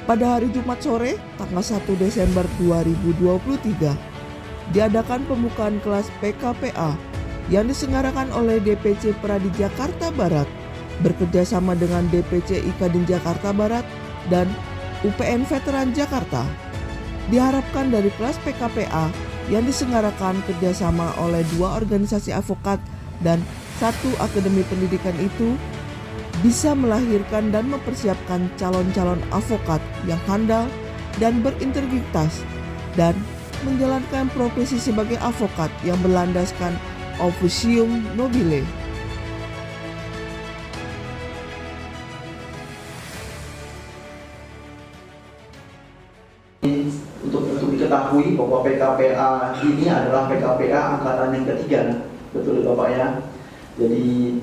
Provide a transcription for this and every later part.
Pada hari Jumat sore, tanggal 1 Desember 2023, diadakan pembukaan kelas PKPA yang diselenggarakan oleh DPC Pradi Jakarta Barat bekerjasama dengan DPC Ikadin Jakarta Barat dan UPN Veteran Jakarta. Diharapkan dari kelas PKPA yang diselenggarakan kerjasama oleh 2 organisasi advokat dan 1 akademi pendidikan itu bisa melahirkan dan mempersiapkan calon-calon advokat yang handal dan berintegritas dan menjalankan profesi sebagai advokat yang berlandaskan officium nobile. Untuk diketahui bahwa PKPA ini adalah PKPA angkatan yang ketiga, betul Bapak ya. Jadi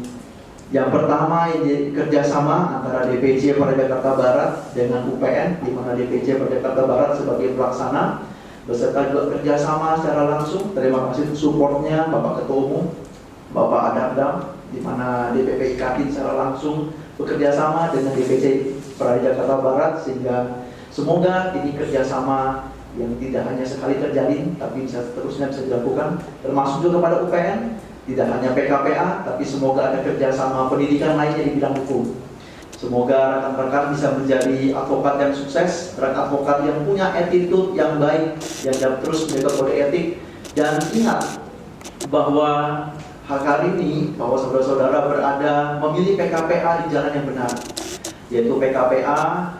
yang pertama ini kerjasama antara DPC Pradi Jakarta Barat dengan UPN, di mana DPC Pradi Jakarta Barat sebagai pelaksana beserta juga kerjasama secara langsung. Terima kasih supportnya Bapak Ketua Umum, Bapak Adamdam, di mana DPP Ikadin secara langsung bekerjasama dengan DPC Pradi Jakarta Barat, sehingga semoga ini kerjasama yang tidak hanya sekali terjalin, tapi seterusnya bisa dilakukan, termasuk juga kepada UPN. Tidak hanya PKPA, tapi semoga ada kerjasama pendidikan lainnya di bidang hukum. Semoga rekan-rekan bisa menjadi advokat yang sukses, advokat yang punya attitude yang baik, yang terus menjaga kode etik. Dan ingat bahwa hari ini, bahwa saudara-saudara berada memilih PKPA di jalan yang benar, yaitu PKPA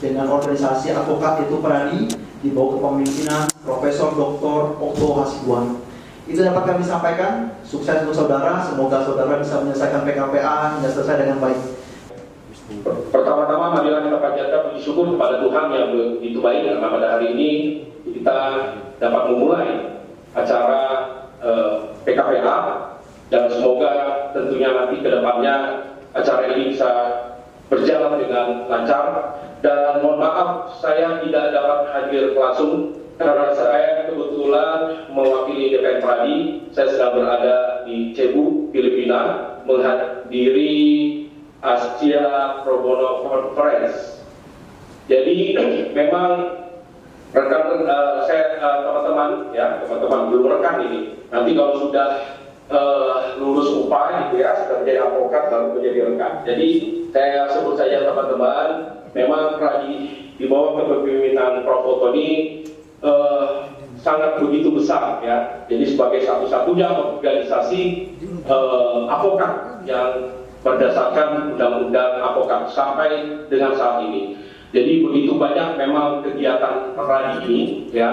dengan organisasi advokat itu Pradi di bawah kepemimpinan Profesor Dr. Okto Hasibuan. Itu dapat kami sampaikan. Sukses untuk saudara. Semoga saudara bisa menyelesaikan PKPA hingga selesai dengan baik. Pertama-tama marilah kita panjatkan puji syukur kepada Tuhan yang begitu baik, karena pada hari ini kita dapat memulai acara PKPA, dan semoga tentunya nanti ke depannya acara ini bisa berjalan dengan lancar. Dan mohon maaf saya tidak dapat hadir langsung karena saya kebetulan mewakili DPN Pradi. Saya sedang berada di Cebu, Filipina, menghadiri Asia Pro Bono Conference. Jadi memang rekan saya teman-teman belum rekan ini. Nanti kalau sudah lulus UPA gitu ya, sudah menjadi advokat baru menjadi rekan. Jadi saya sebut saja teman-teman, memang Pradi di bawah kepemimpinan Prof. Otto ini sangat begitu besar ya. Jadi sebagai satu-satunya organisasi advokat yang berdasarkan undang-undang advokat sampai dengan saat ini. Jadi begitu banyak memang kegiatan Pradi ini ya,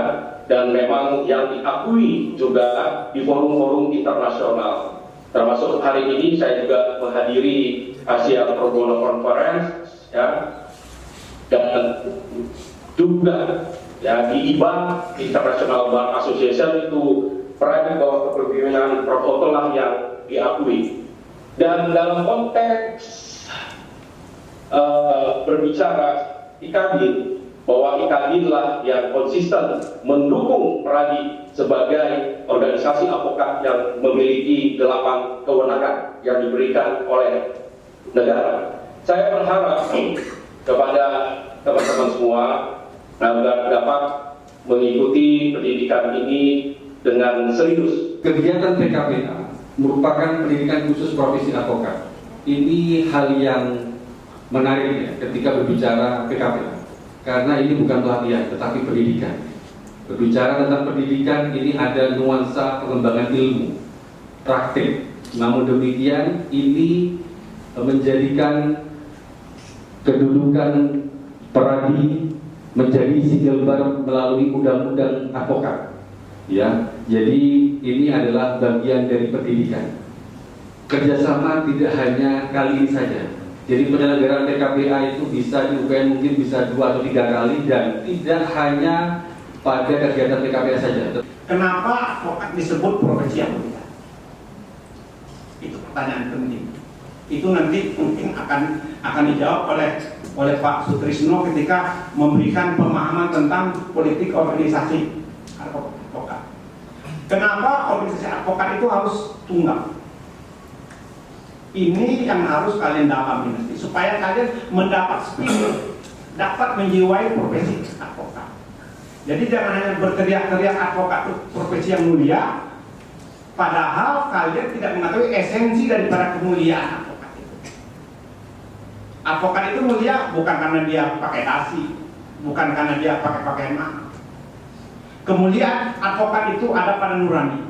dan memang yang diakui juga di forum-forum internasional. Termasuk hari ini saya juga menghadiri Asia Pro Bono Conference ya, dan juga ya di IBA, International Bar Association, itu Pradi bawah kepemimpinan Prof. Otto lah yang diakui. Dan dalam konteks berbicara Ikadin, bahwa Ikadin lah yang konsisten mendukung Pradi sebagai organisasi advokat yang memiliki 8 kewenangan yang diberikan oleh negara. Saya berharap kepada teman-teman semua agar dapat mengikuti pendidikan ini dengan serius. Kegiatan PKPA merupakan pendidikan khusus profesi advokat. Ini hal yang menarik ya ketika berbicara PKPA, karena ini bukan pelatihan tetapi pendidikan. Berbicara tentang pendidikan, ini ada nuansa pengembangan ilmu, praktik. Namun demikian, ini menjadikan kedudukan Pradi menjadi single bar melalui undang-undang advokat. Ya, jadi ini adalah bagian dari pendidikan. Kerjasama tidak hanya kali ini saja. Jadi penyelenggaraan PKPA itu bisa di UPN mungkin bisa 2 atau 3 kali, dan tidak hanya pada kegiatan PKPA saja. Kenapa advokat disebut profesi yang mulia? Itu pertanyaan penting. Itu nanti mungkin akan dijawab oleh Pak Sutrisno ketika memberikan pemahaman tentang politik organisasi advokat. Kenapa organisasi advokat itu harus tunggal? Ini yang harus kalian dalami nanti, supaya kalian mendapat spirit dapat menjiwai profesi advokat. Jadi jangan hanya berteriak-teriak advokat itu profesi yang mulia, padahal kalian tidak mengetahui esensi daripada kemuliaan advokat itu. Advokat itu mulia bukan karena dia pakai dasi, bukan karena dia pakai pakaian mahal. Kemuliaan advokat itu ada pada nurani.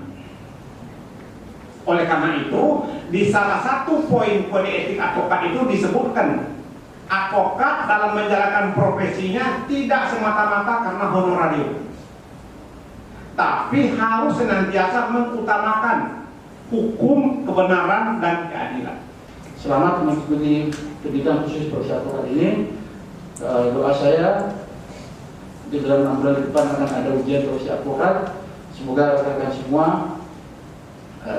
Oleh karena itu, di salah satu poin kode etik advokat itu disebutkan advokat dalam menjalankan profesinya tidak semata-mata karena honorarium, tapi harus senantiasa mengutamakan hukum, kebenaran, dan keadilan. Selamat mengikuti pendidikan khusus profesi advokat ini. Doa saya di dalam 6 bulan ke depan akan ada ujian profesi advokat. Semoga rekan-rekan semua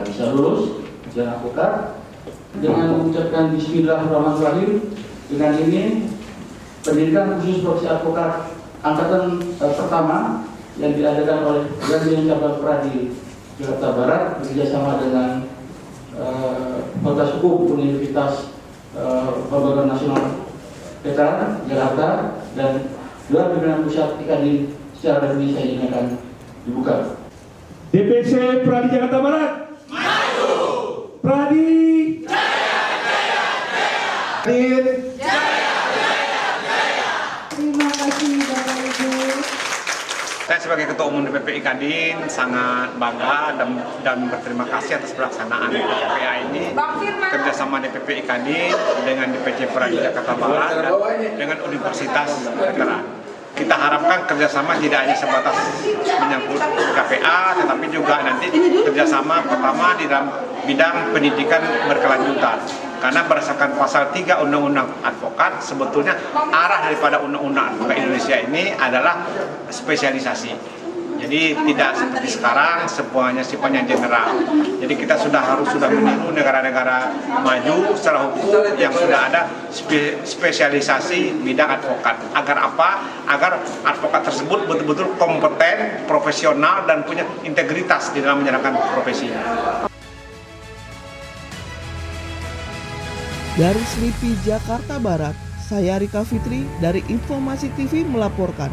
bisa lulus ujian advokat. Dengan mengucapkan Bismillahirrahmanirrahim, dengan ini pendidikan khusus profesi advokat angkatan pertama yang diadakan oleh Grand Cabang Pradi Jakarta Barat bekerjasama dengan Fakultas Hukum Universitas Pembangunan Nasional PETA Jakarta dan gelar pimpinan pusat IKADIN secara resmi saya ini akan dibuka. DPC Pradi Jakarta Barat maju. Pradi jaya jaya jaya. Terima kasih Bapak Ibu. Saya sebagai Ketua Umum DPP IKADIN sangat bangga dan berterima kasih atas pelaksanaan PKPA ini, kerjasama DPP IKADIN dengan DPC Pradi Jakarta Barat dan dengan Universitas Veteran. Kita harapkan kerjasama tidak hanya sebatas menyangkut PKPA, tetapi juga nanti kerjasama pertama di dalam bidang pendidikan berkelanjutan. Karena berdasarkan pasal 3 Undang-Undang Advokat, sebetulnya arah daripada Undang-Undang Advokat Indonesia ini adalah spesialisasi. Jadi tidak seperti sekarang semuanya sifatnya general. Jadi kita harus meniru negara-negara maju secara hukum yang sudah ada spesialisasi bidang advokat. Agar apa? Agar advokat tersebut betul-betul kompeten, profesional, dan punya integritas di dalam menjalankan profesinya. Dari Selipi, Jakarta Barat, saya Rika Fitri dari Informasi TV melaporkan.